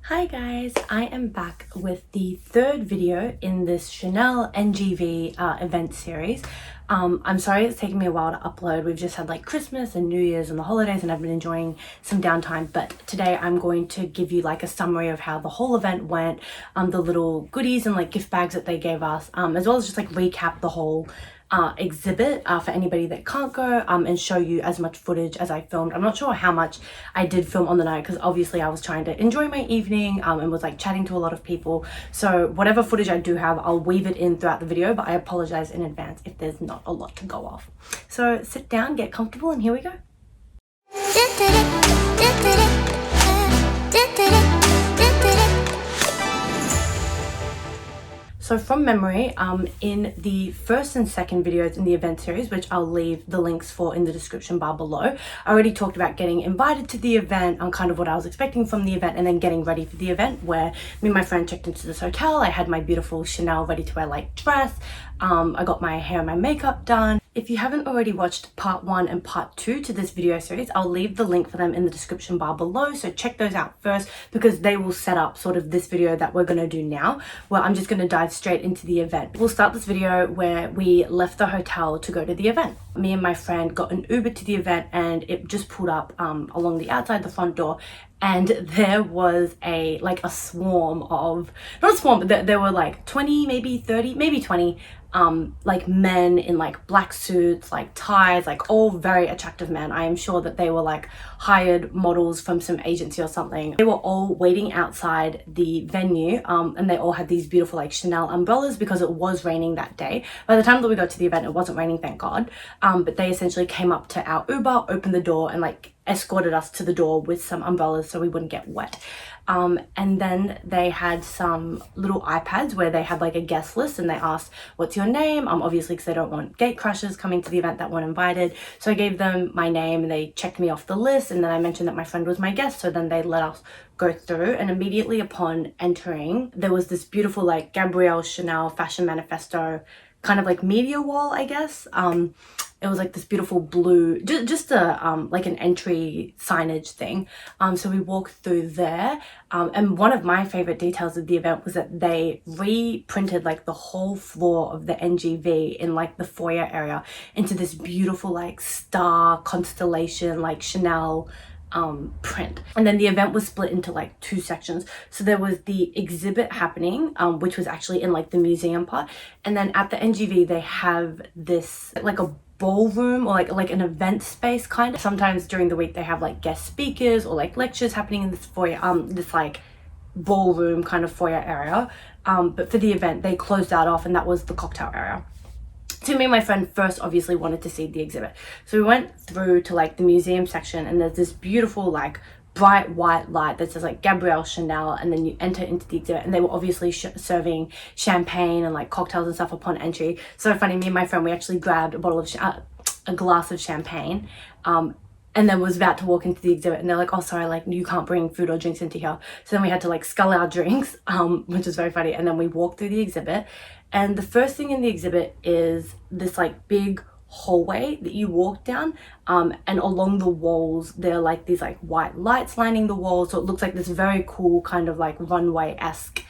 Hi guys, I am back with the third video in this Chanel NGV event series. I'm sorry it's taken me a while to upload. We've just had like Christmas and New Year's and the holidays and I've been enjoying some downtime, but today I'm going to give you like a summary of how the whole event went, the little goodies and like gift bags that they gave us, as well as just like recap the whole exhibit for anybody that can't go, and show you as much footage as I filmed. I'm not sure how much I did film on the night because obviously I was trying to enjoy my evening and was like chatting to a lot of people, so whatever footage I do have I'll weave it in throughout the video, but I apologize in advance if there's not a lot to go off. So sit down, get comfortable, and here we go. So from memory, in the first and second videos in the event series, which I'll leave the links for in the description bar below, I already talked about getting invited to the event and kind of what I was expecting from the event, and then getting ready for the event, where me and my friend checked into this hotel. I had my beautiful Chanel ready to wear like dress. I got my hair and my makeup done. If you haven't already watched part 1 and part 2 to this video series, I'll leave the link for them in the description bar below, so check those out first because they will set up sort of this video that we're going to do now, where I'm just going to dive straight into the event. We'll start this video where we left the hotel to go to the event. Me and my friend got an Uber to the event and it just pulled up along the outside the front door, and there was a swarm of, not a swarm, but there were like 20, maybe 30, maybe 20 like men in like black suits, like ties, like all very attractive men. I am sure that they were like hired models from some agency or something. They were all waiting outside the venue, and they all had these beautiful like Chanel umbrellas because it was raining that day. By the time that we got to the event, it wasn't raining, thank God, but they essentially came up to our Uber, opened the door, and like escorted us to the door with some umbrellas so we wouldn't get wet. And then they had some little iPads where they had like a guest list and they asked, what's your name? Obviously because they don't want gate crashers coming to the event that weren't invited. So I gave them my name and they checked me off the list, and then I mentioned that my friend was my guest, so then they let us go through. And immediately upon entering, there was this beautiful like Gabrielle Chanel fashion manifesto kind of like media wall, I guess. It was like this beautiful blue, just a like an entry signage thing. So we walked through there, and one of my favorite details of the event was that they reprinted like the whole floor of the NGV in like the foyer area into this beautiful like star constellation like Chanel print. And then the event was split into like 2 sections. So there was the exhibit happening, which was actually in like the museum part, and then at the NGV they have this like a ballroom or like an event space kind of. Sometimes during the week they have like guest speakers or like lectures happening in this foyer, this like ballroom kind of foyer area, but for the event they closed that off, and that was the cocktail area. So me and my friend first obviously wanted to see the exhibit, so we went through to like the museum section, and there's this beautiful like bright white light that says like Gabrielle Chanel, and then you enter into the exhibit, and they were obviously serving champagne and like cocktails and stuff upon entry. So funny, me and my friend, we actually grabbed a bottle of a glass of champagne, and then was about to walk into the exhibit, and they're like, oh sorry, like you can't bring food or drinks into here. So then we had to like scull our drinks, which was very funny, and then we walked through the exhibit, and the first thing in the exhibit is this like big hallway that you walk down, and along the walls there are like these like white lights lining the walls, so it looks like this very cool kind of like runway-esque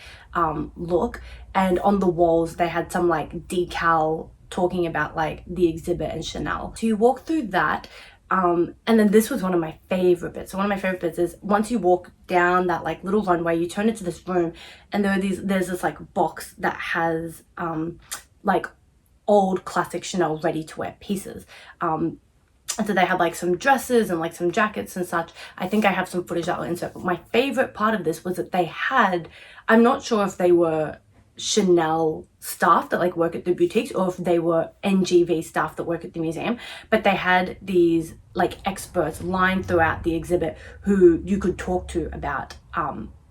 look. And on the walls they had some like decal talking about like the exhibit and Chanel. So you walk through that, and then this was one of my favorite bits. So one of my favorite bits is once you walk down that like little runway, you turn into this room, and there's this like box that has like old classic Chanel ready to wear pieces, and so they had like some dresses and like some jackets and such. I think I have some footage that will insert, but my favorite part of this was that they had, I'm not sure if they were Chanel staff that like work at the boutiques or if they were NGV staff that work at the museum, but they had these like experts lined throughout the exhibit who you could talk to about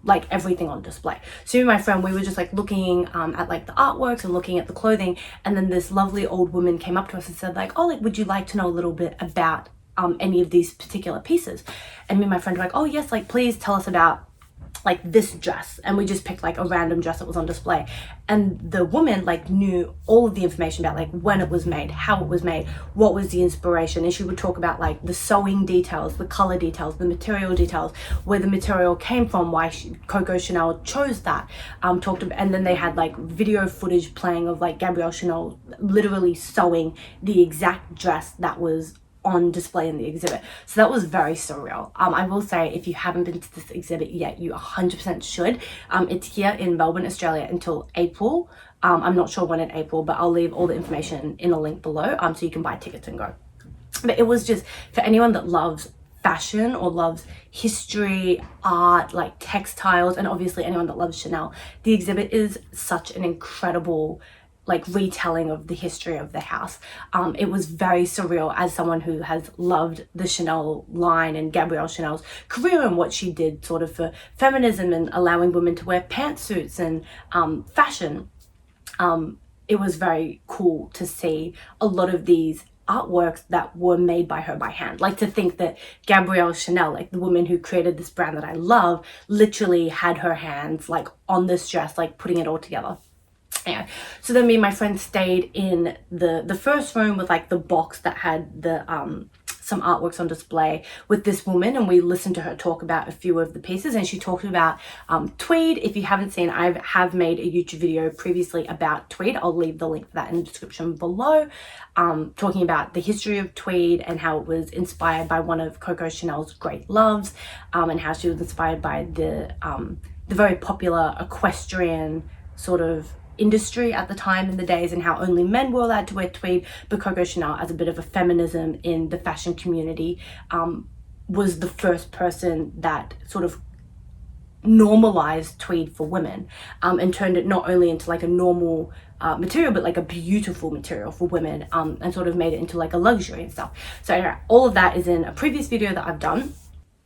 like everything on display. So me and my friend, we were just like looking at like the artworks and looking at the clothing, and then this lovely old woman came up to us and said like, oh, like would you like to know a little bit about any of these particular pieces? And me and my friend were like, oh yes, like please tell us about like this dress, and we just picked like a random dress that was on display, and the woman like knew all of the information about like when it was made, how it was made, what was the inspiration, and she would talk about like the sewing details, the color details, the material details, where the material came from, why Coco Chanel chose that. Talked about, and then they had like video footage playing of like Gabrielle Chanel literally sewing the exact dress that was on display in the exhibit. So that was very surreal. I will say, if you haven't been to this exhibit yet, you 100% should. It's here in Melbourne, Australia until April. I'm not sure when in April, but I'll leave all the information in a link below, so you can buy tickets and go. But it was just for anyone that loves fashion or loves history, art, like textiles, and obviously anyone that loves Chanel. The exhibit is such an incredible like retelling of the history of the house. It was very surreal as someone who has loved the Chanel line and Gabrielle Chanel's career and what she did sort of for feminism and allowing women to wear pantsuits and fashion. It was very cool to see a lot of these artworks that were made by her by hand. Like, to think that Gabrielle Chanel, like the woman who created this brand that I love, literally had her hands like on this dress, like putting it all together. Anyway, so then me and my friend stayed in the first room with like the box that had the some artworks on display with this woman, and we listened to her talk about a few of the pieces, and she talked about tweed. If you haven't seen, I have made a YouTube video previously about tweed. I'll leave the link for that in the description below, talking about the history of tweed and how it was inspired by one of Coco Chanel's great loves, and how she was inspired by the very popular equestrian sort of industry at the time in the days, and how only men were allowed to wear tweed, but Coco Chanel, as a bit of a feminism in the fashion community, was the first person that sort of normalized tweed for women, and turned it not only into like a normal material, but like a beautiful material for women, and sort of made it into like a luxury and stuff. So anyway, all of that is in a previous video that I've done.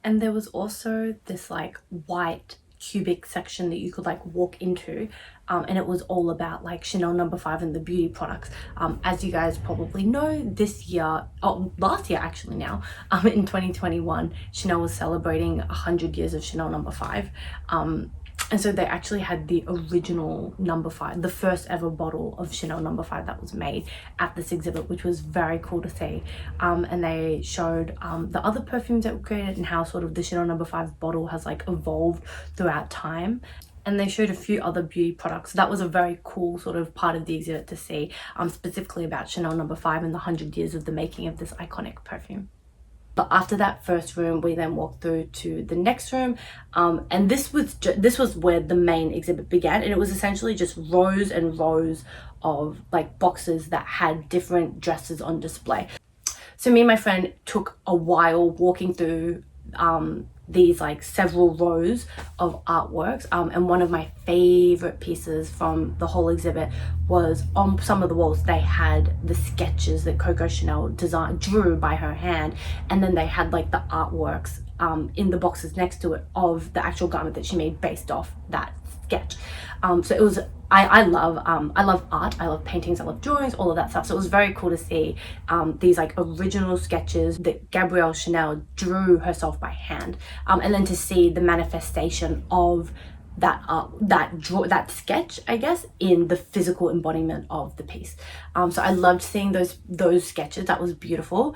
And there was also this like white cubic section that you could like walk into, and it was all about like Chanel No. 5 and the beauty products. As you guys probably know, this year, last year actually now, in 2021, Chanel was celebrating 100 years of Chanel No. 5. And so they actually had the original No. 5, the first ever bottle of Chanel No. 5 that was made at this exhibit, which was very cool to see. And they showed the other perfumes that were created and how sort of the Chanel No. 5 bottle has like evolved throughout time. And they showed a few other beauty products. So that was a very cool sort of part of the exhibit to see, specifically about Chanel No. 5 and the 100 years of the making of this iconic perfume. But after that first room, we then walked through to the next room, and this was where the main exhibit began, and it was essentially just rows and rows of like boxes that had different dresses on display. So me and my friend took a while walking through these like several rows of artworks, and one of my favorite pieces from the whole exhibit was on some of the walls they had the sketches that Coco Chanel drew by her hand, and then they had like the artworks in the boxes next to it of the actual garment that she made based off that sketch. So it was, I love art, I love paintings, I love drawings, all of that stuff. So it was very cool to see these like original sketches that Gabrielle Chanel drew herself by hand, and then to see the manifestation of that that sketch, I guess, in the physical embodiment of the piece. So I loved seeing those sketches. That was beautiful.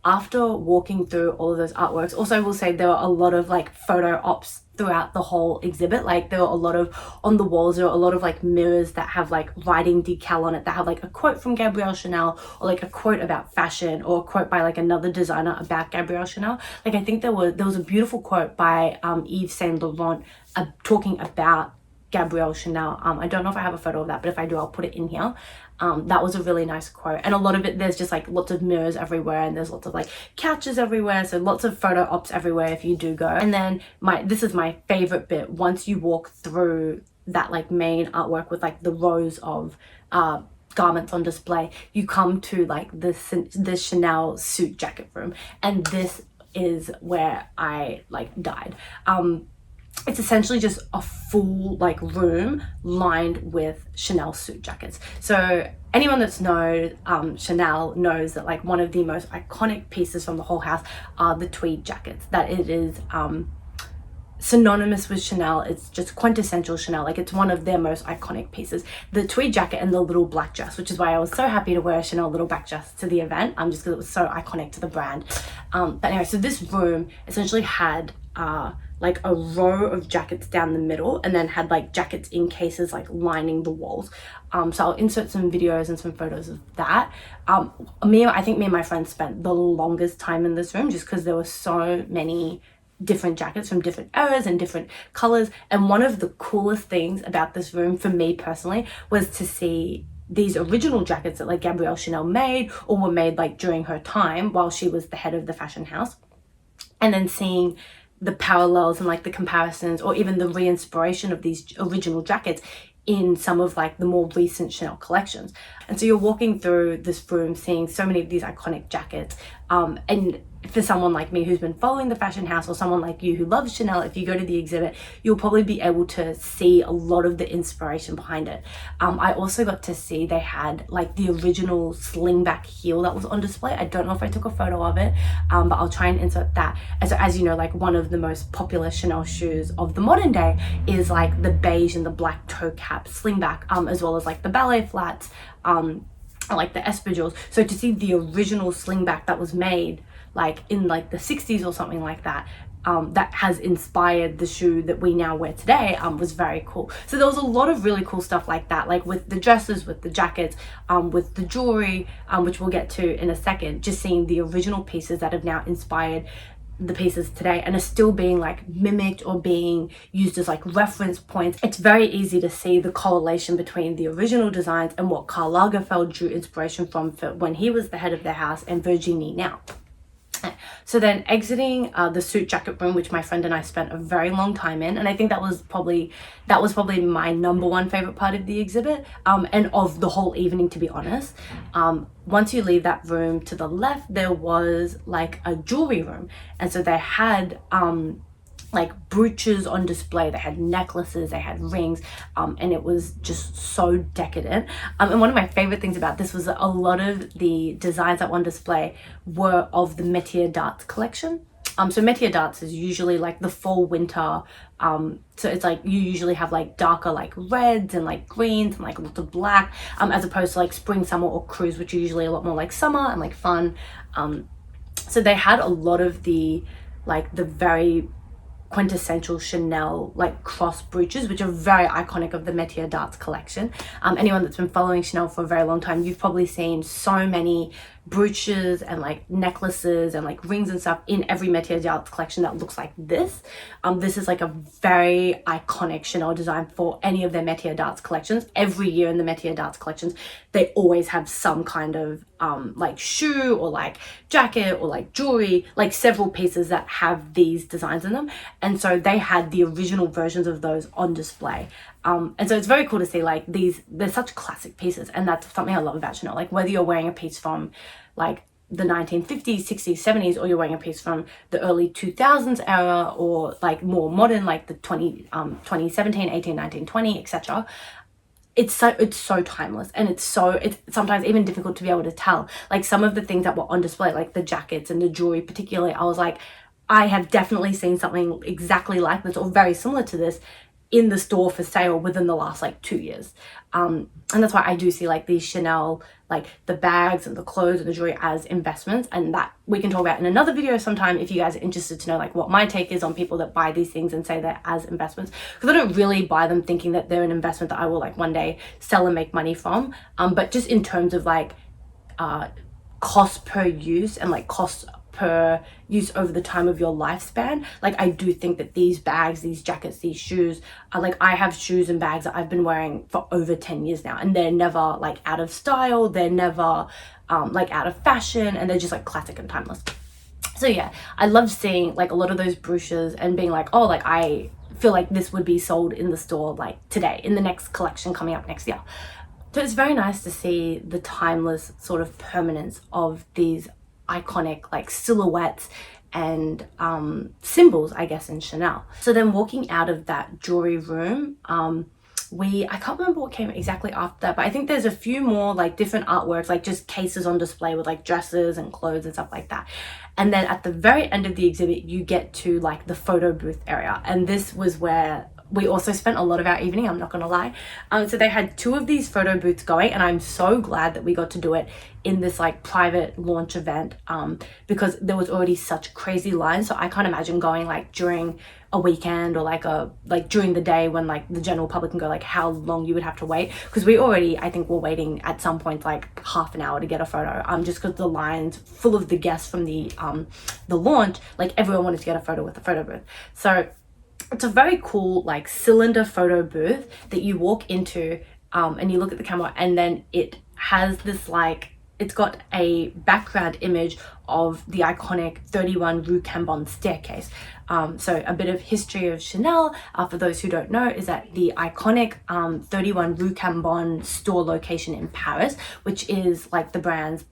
After walking through all of those artworks, also I will say there were a lot of like photo ops throughout the whole exhibit. Like there were a lot of, on the walls there were a lot of like mirrors that have like writing decal on it that have like a quote from Gabrielle Chanel, or like a quote about fashion, or a quote by like another designer about Gabrielle Chanel. Like I think there was a beautiful quote by Yves Saint Laurent talking about Gabrielle Chanel. I don't know if I have a photo of that, but if I do, I'll put it in here. That was a really nice quote, and a lot of it, there's just like lots of mirrors everywhere, and there's lots of like couches everywhere, so lots of photo ops everywhere if you do go. And then this is my favorite bit. Once you walk through that like main artwork with like the rows of garments on display, you come to like the Chanel suit jacket room, and this is where I like died. It's essentially just a full like room lined with Chanel suit jackets. So anyone that's known Chanel knows that like one of the most iconic pieces from the whole house are the tweed jackets, that it is synonymous with Chanel. It's just quintessential Chanel. Like, it's one of their most iconic pieces. The tweed jacket and the little black dress, which is why I was so happy to wear a Chanel little black dress to the event, just because it was so iconic to the brand. But anyway, so this room essentially had like a row of jackets down the middle, and then had like jackets in cases like lining the walls. So I'll insert some videos and some photos of that. I think me and my friends spent the longest time in this room, just because there were so many different jackets from different eras and different colors. And one of the coolest things about this room for me personally was to see these original jackets that like Gabrielle Chanel made, or were made like during her time while she was the head of the fashion house, and then seeing the parallels and like the comparisons, or even the re-inspiration of these original jackets in some of like the more recent Chanel collections. And so you're walking through this room seeing so many of these iconic jackets, and for someone like me who's been following the fashion house, or someone like you who loves Chanel, if you go to the exhibit, you'll probably be able to see a lot of the inspiration behind it. I also got to see they had like the original slingback heel that was on display. I don't know if I took a photo of it, but I'll try and insert that. And so, as you know, like one of the most popular Chanel shoes of the modern day is like the beige and the black toe cap slingback, as well as like the ballet flats, like the espadrilles. So to see the original slingback that was made like in like the 60s or something like that, that has inspired the shoe that we now wear today, was very cool. So there was a lot of really cool stuff like that, like with the dresses, with the jackets, with the jewelry, which we'll get to in a second. Just seeing the original pieces that have now inspired the pieces today and are still being like mimicked or being used as like reference points. It's very easy to see the correlation between the original designs and what Karl Lagerfeld drew inspiration from for when he was the head of their house, and Virginie now. So then exiting the suit jacket room, which my friend and I spent a very long time in, and I think that was probably my number one favorite part of the exhibit, and of the whole evening, to be honest. Once you leave that room, to the left there was like a jewelry room, and so they had like brooches on display. They had necklaces, they had rings, and it was just so decadent. And one of my favorite things about this was that a lot of the designs that were on display were of the Métier d'Arts collection. So Métier d'Arts is usually like the fall winter, so it's like you usually have like darker like reds and like greens and like lots of black, as opposed to like spring, summer, or cruise, which are usually a lot more like summer and like fun. So they had a lot of the very quintessential Chanel like cross brooches, which are very iconic of the Métier d'Arts collection. Anyone that's been following Chanel for a very long time, you've probably seen so many brooches and like necklaces and like rings and stuff in every Métier d'Arts collection that looks like this. This is like a very iconic Chanel design for any of their Métier d'Arts collections. Every year in the Métier d'Arts collections, they always have some kind of like shoe or like jacket or like jewelry, like several pieces that have these designs in them. And so they had the original versions of those on display. And so it's very cool to see like they're such classic pieces, and that's something I love about Chanel. Like whether you're wearing a piece from like the 1950s, 60s, 70s, or you're wearing a piece from the early 2000s era, or like more modern, like the 2017, 18, 19, 20, etc. It's so timeless, and it's sometimes even difficult to be able to tell. Like some of the things that were on display, like the jackets and the jewelry particularly, I was like, I have definitely seen something exactly like this or very similar to this in the store for sale within the last like 2 years. And that's why I do see like these Chanel, like the bags and the clothes and the jewelry as investments, and that we can talk about in another video sometime if you guys are interested to know like what my take is on people that buy these things and say they're as investments, because I don't really buy them thinking that they're an investment that I will like one day sell and make money from, but just in terms of like cost per use and like cost per use over the time of your lifespan. Like I do think that these bags, these jackets, these shoes are like, I have shoes and bags that I've been wearing for over 10 years now, and they're never like out of style, they're never like out of fashion, and they're just like classic and timeless. So yeah, I love seeing like a lot of those brooches and being like, oh, like I feel like this would be sold in the store like today in the next collection coming up next year. So it's very nice to see the timeless sort of permanence of these iconic like silhouettes and symbols, I guess, in Chanel. So then walking out of that jewelry room, I can't remember what came exactly after that, but I think there's a few more like different artworks, like just cases on display with like dresses and clothes and stuff like that. And then at the very end of the exhibit, you get to like the photo booth area. And this was where we also spent a lot of our evening, I'm not gonna lie. So they had 2 of these photo booths going, and I'm so glad that we got to do it in this like private launch event, because there was already such crazy lines. So I can't imagine going like during a weekend or like during the day when like the general public can go, like how long you would have to wait, because we already, I think, were waiting at some point like half an hour to get a photo, just because the lines full of the guests from the launch, like everyone wanted to get a photo with the photo booth. So it's a very cool like cylinder photo booth that you walk into, and you look at the camera, and then it has this like, it's got a background image of the iconic 31 Rue Cambon staircase. So a bit of history of Chanel, for those who don't know, is that the iconic 31 Rue Cambon store location in Paris, which is like the brand's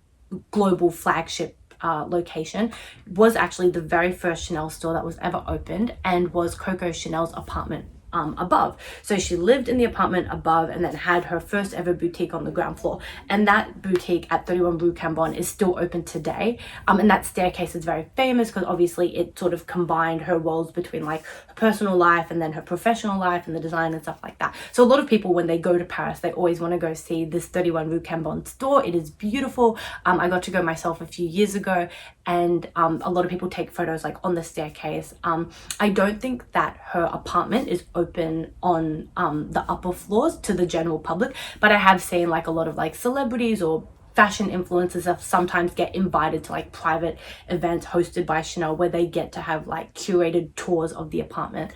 global flagship location, was actually the very first Chanel store that was ever opened, and was Coco Chanel's apartment above. So she lived in the apartment above and then had her first ever boutique on the ground floor. And that boutique at 31 Rue Cambon is still open today. And that staircase is very famous because obviously it sort of combined her roles between like her personal life and then her professional life and the design and stuff like that. So a lot of people, when they go to Paris, they always want to go see this 31 Rue Cambon store. It is beautiful. I got to go myself a few years ago, and a lot of people take photos like on the staircase. I don't think that her apartment is open on the upper floors to the general public, but I have seen like a lot of like celebrities or fashion influencers that sometimes get invited to like private events hosted by Chanel, where they get to have like curated tours of the apartment.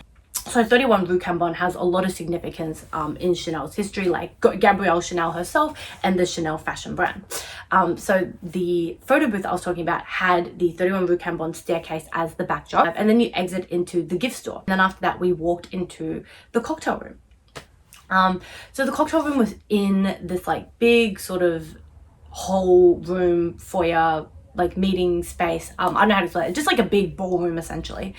So 31 Rue Cambon has a lot of significance in Chanel's history, like Gabrielle Chanel herself and the Chanel fashion brand. So the photo booth I was talking about had the 31 Rue Cambon staircase as the backdrop, and then you exit into the gift store. And then after that, we walked into the cocktail room. So the cocktail room was in this like big sort of whole room foyer, like meeting space. I don't know how to explain it, just like a big ballroom essentially.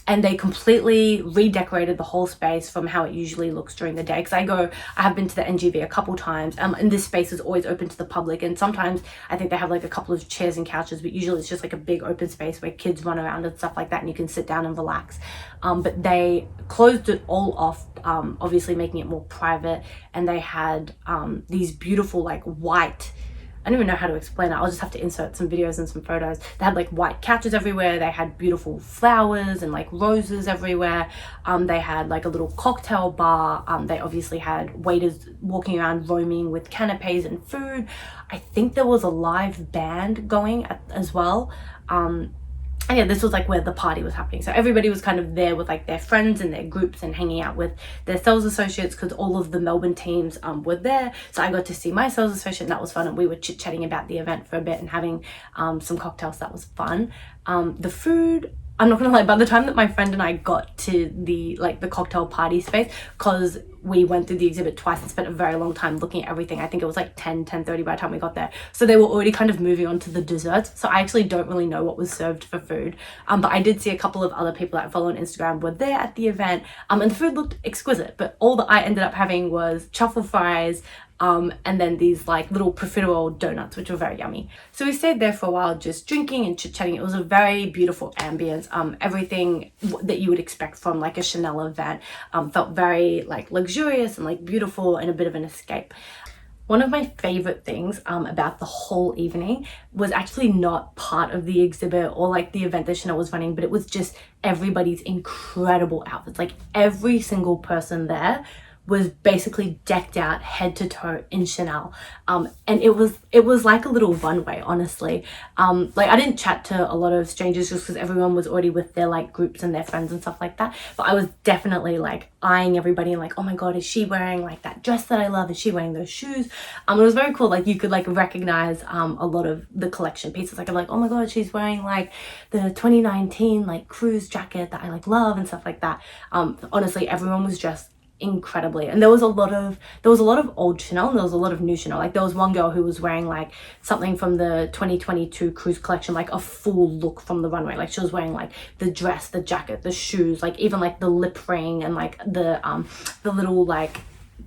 And they completely redecorated the whole space from how it usually looks during the day. Because I have been to the NGV a couple times, and this space is always open to the public. And sometimes I think they have like a couple of chairs and couches, but usually it's just like a big open space where kids run around and stuff like that, and you can sit down and relax. But they closed it all off, obviously making it more private. And they had these beautiful like white, I don't even know how to explain it. I'll just have to insert some videos and some photos. They had like white couches everywhere. They had beautiful flowers and like roses everywhere. They had like a little cocktail bar. They obviously had waiters walking around roaming with canapes and food. I think there was a live band going as well. And yeah, this was like where the party was happening. So everybody was kind of there with like their friends and their groups and hanging out with their sales associates, because all of the Melbourne teams were there. So I got to see my sales associate, and that was fun. And we were chit-chatting about the event for a bit and having some cocktails. That was fun. The food, I'm not gonna lie, by the time that my friend and I got to the cocktail party space, because we went through the exhibit twice and spent a very long time looking at everything. I think it was like 10:30 by the time we got there. So they were already kind of moving on to the desserts. So I actually don't really know what was served for food. But I did see a couple of other people that I follow on Instagram were there at the event. And the food looked exquisite, but all that I ended up having was truffle fries, and then these like little profiterole donuts, which were very yummy. So we stayed there for a while just drinking and chit-chatting. It was a very beautiful ambience. Everything that you would expect from like a Chanel event felt very like luxurious and like beautiful and a bit of an escape. One of my favorite things about the whole evening was actually not part of the exhibit or like the event that Chanel was running, but it was just everybody's incredible outfits. Like every single person there was basically decked out head to toe in Chanel. And it was like a little runway, honestly. Like I didn't chat to a lot of strangers just because everyone was already with their like groups and their friends and stuff like that. But I was definitely like eyeing everybody and like, oh my God, is she wearing like that dress that I love? Is she wearing those shoes? It was very cool. Like you could like recognize a lot of the collection pieces. Like I'm like, oh my God, she's wearing like the 2019 like cruise jacket that I like love and stuff like that. Honestly, everyone was just incredibly. And there was a lot of old Chanel and there was a lot of new Chanel. Like there was one girl who was wearing like something from the 2022 cruise collection, like a full look from the runway. Like she was wearing like the dress, the jacket, the shoes, like even like the lip ring and like the little like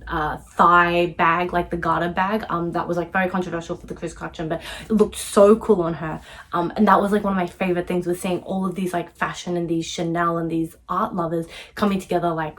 thigh bag, like the garter bag, that was like very controversial for the cruise collection, but it looked so cool on her. And that was like one of my favorite things, was seeing all of these like fashion and these Chanel and these art lovers coming together, like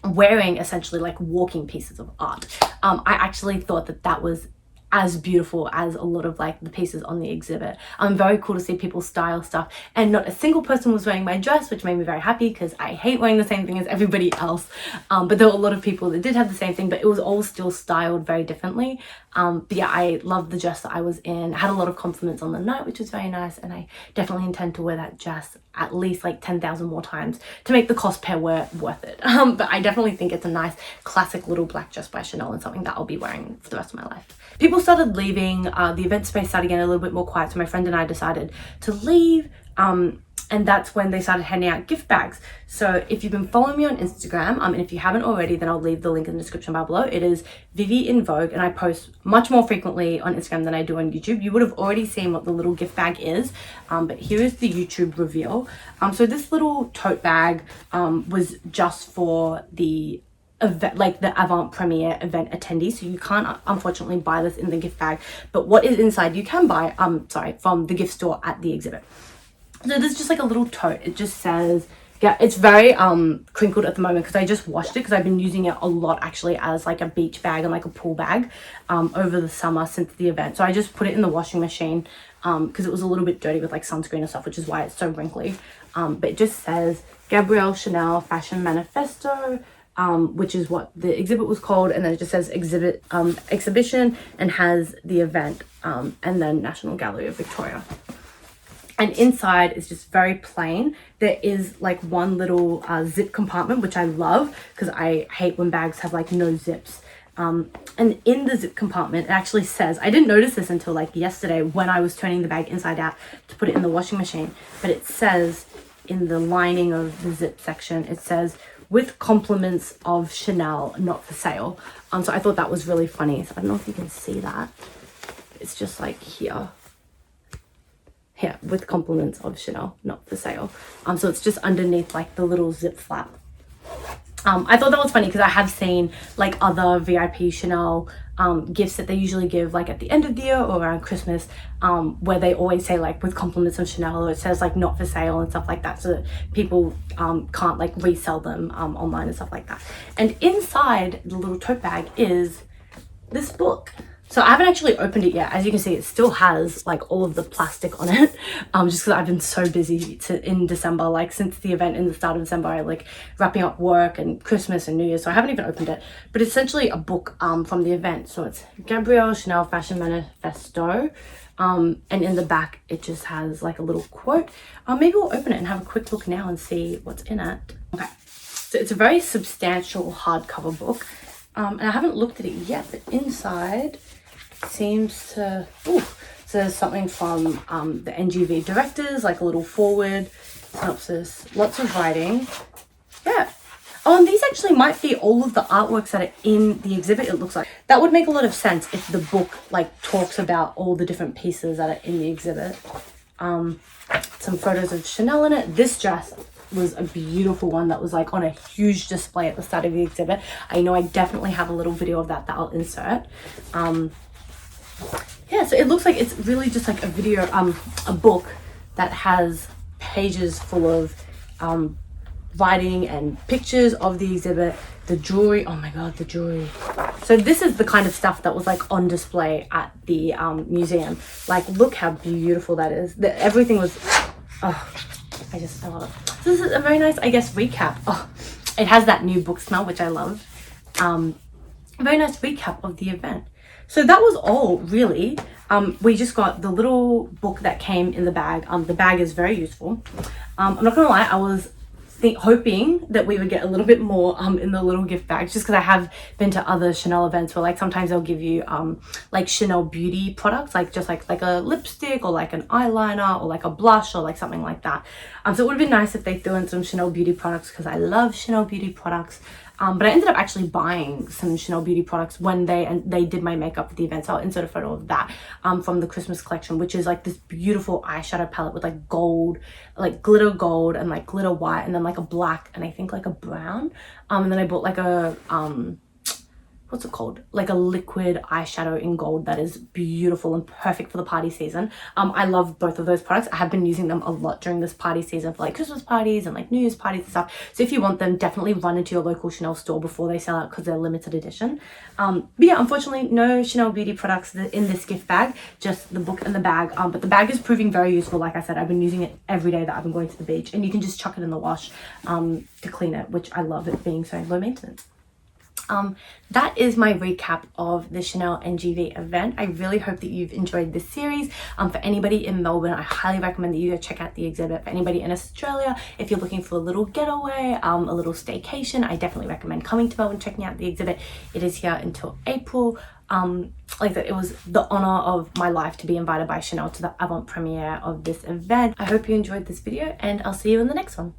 wearing essentially like walking pieces of art. I actually thought that that was as beautiful as a lot of like the pieces on the exhibit. Very cool to see people style stuff, and not a single person was wearing my dress, which made me very happy because I hate wearing the same thing as everybody else. But there were a lot of people that did have the same thing, but it was all still styled very differently. But yeah, I loved the dress that I was in. I had a lot of compliments on the night, which was very nice, and I definitely intend to wear that dress at least like 10,000 more times to make the cost per wear worth it. But I definitely think it's a nice classic little black dress by Chanel and something that I'll be wearing for the rest of my life. People started leaving, the event space started getting a little bit more quiet, so my friend and I decided to leave, and that's when they started handing out gift bags. So if you've been following me on Instagram, and if you haven't already, then I'll leave the link in the description bar below. It is Vivi in Vogue, and I post much more frequently on Instagram than I do on YouTube. You would have already seen what the little gift bag is, but here is the YouTube reveal. So this little tote bag was just for the event, like the avant premiere event attendees, so you can't unfortunately buy this in the gift bag, but what is inside you can buy from the gift store at the exhibit. So there's just like a little tote. It just says, yeah, it's very crinkled at the moment because I just washed it, because I've been using it a lot actually as like a beach bag and like a pool bag over the summer since the event. So I just put it in the washing machine because it was a little bit dirty with like sunscreen and stuff, which is why it's so wrinkly. But it just says Gabrielle Chanel Fashion Manifesto, which is what the exhibit was called, and then it just says exhibition, and has the event, and then National Gallery of Victoria. And inside is just very plain. There is like one little zip compartment, which I love because I hate when bags have like no zips. And in the zip compartment, it actually says, I didn't notice this until like yesterday when I was turning the bag inside out to put it in the washing machine, but it says in the lining of the zip section, it says, with compliments of Chanel, not for sale. So I thought that was really funny. So I don't know if you can see that. It's just like here, with compliments of Chanel, not for sale. So it's just underneath like the little zip flap. I thought that was funny because I have seen like other VIP Chanel gifts that they usually give like at the end of the year or around Christmas, where they always say like with compliments of Chanel, or it says like not for sale and stuff like that, so that people can't like resell them online and stuff like that. And inside the little tote bag is this book. So I haven't actually opened it yet. As you can see, it still has like all of the plastic on it, just because I've been so busy in December, like since the event in the start of December, I like wrapping up work and Christmas and New Year, so I haven't even opened it. But it's essentially a book from the event. So it's Gabrielle Chanel Fashion Manifesto, and in the back it just has like a little quote. Maybe we'll open it and have a quick look now and see what's in it. Okay, so it's a very substantial hardcover book, and I haven't looked at it yet, but inside seems to, so there's something from the NGV directors, like a little forward synopsis, lots of writing. Yeah. Oh, and these actually might be all of the artworks that are in the exhibit, it looks like. That would make a lot of sense if the book like talks about all the different pieces that are in the exhibit. Some photos of Chanel in it. This dress was a beautiful one that was like on a huge display at the start of the exhibit. I know I definitely have a little video of that I'll insert. Yeah, so it looks like it's really just like a video, a book that has pages full of writing and pictures of the exhibit, the jewelry. Oh my god, the jewelry. So this is the kind of stuff that was like on display at the museum. Like, look how beautiful that is. Everything was, oh, I love it. So this is a very nice, I guess, recap. Oh, it has that new book smell, which I love. A very nice recap of the event. So that was all really. We just got the little book that came in the bag. The bag is very useful. I'm not gonna lie, I was hoping that we would get a little bit more in the little gift bags, just because I have been to other Chanel events where like sometimes they'll give you like Chanel beauty products, like just like a lipstick or like an eyeliner or like a blush or like something like that. So it would have been nice if they threw in some Chanel beauty products, because I love Chanel beauty products. But I ended up actually buying some Chanel beauty products when they did my makeup for the event. So I'll insert a photo of that from the Christmas collection, which is like this beautiful eyeshadow palette with like gold, like glitter gold and like glitter white, and then like a black and I think like a brown. And then I bought like a what's it called, like a liquid eyeshadow in gold that is beautiful and perfect for the party season. I love both of those products. I have been using them a lot during this party season for like Christmas parties and like New Year's parties and stuff. So if you want them, definitely run into your local Chanel store before they sell out because they're limited edition. But yeah, unfortunately no Chanel beauty products in this gift bag, just the book and the bag. But the bag is proving very useful. Like I said, I've been using it every day that I've been going to the beach, and you can just chuck it in the wash to clean it, which I love it being so low maintenance. That is my recap of the Chanel NGV event. I really hope that you've enjoyed this series. For anybody in Melbourne, I highly recommend that you go check out the exhibit. For anybody in Australia, if you're looking for a little getaway, a little staycation, I definitely recommend coming to Melbourne, checking out the exhibit. It is here until April. Like that, it was the honor of my life to be invited by Chanel to the avant premiere of this event. I hope you enjoyed this video, and I'll see you in the next one.